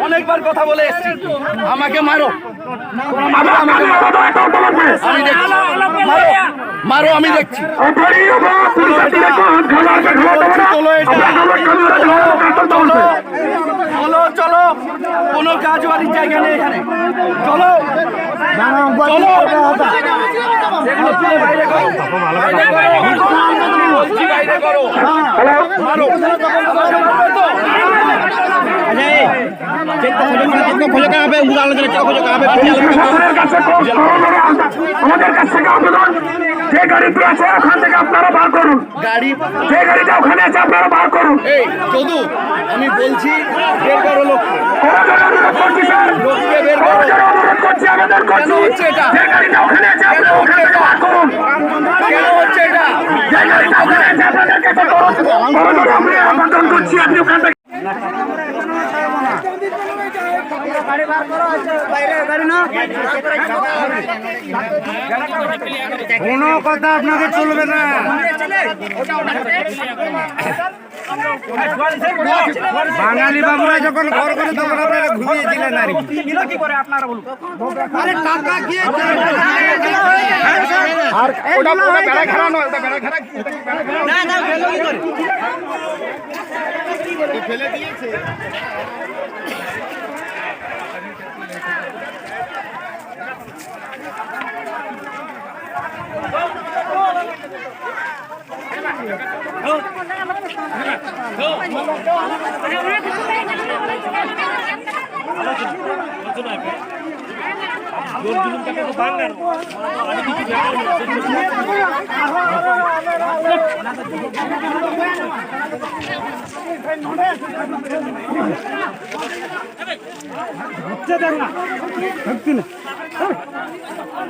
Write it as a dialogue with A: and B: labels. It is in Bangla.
A: অনেকবার কথা বলে এসেছি আমাকে মারো মারো আমি দেখছি চলো চলো কোনো কাজ বাড়ির জায়গা নেই এখানে চলো বাইরে করো মারো
B: আমাদের কাছ থেকে আবেদন যে গাড়িটি আছে ওখান থেকে আপনারা বার করুন গাড়ি যে গাড়িটা ওখানে আছে আপনারা বার করুন
A: এই যদু আমি বলছি বের করো লোককে বের করো
B: অনুরোধ করছি আবেদন করছি যে গাড়িটা ওখানে আছে আপনারা ওখান থেকে বার করুন
A: কেন হচ্ছে এটা
B: যে গাড়িটা ওখানে আছে আপনাদেরকে তো করুন আমি আবেদন করছি আপনি ওখান থেকে
C: কোনো কথা আপনাকে চলবে না। বাঙালি বাবুরা যখন ঘর করে তখন আপনারা ঘুমিয়েছিলেন আর কি করে আপনারা বলুন আরে টাকা কি
B: আর ওটা বেড়া খেলা নয় ওটা বেড়া খেলা
C: না না
B: ফেলে দিয়েছে
C: হচ্ছে দেখ না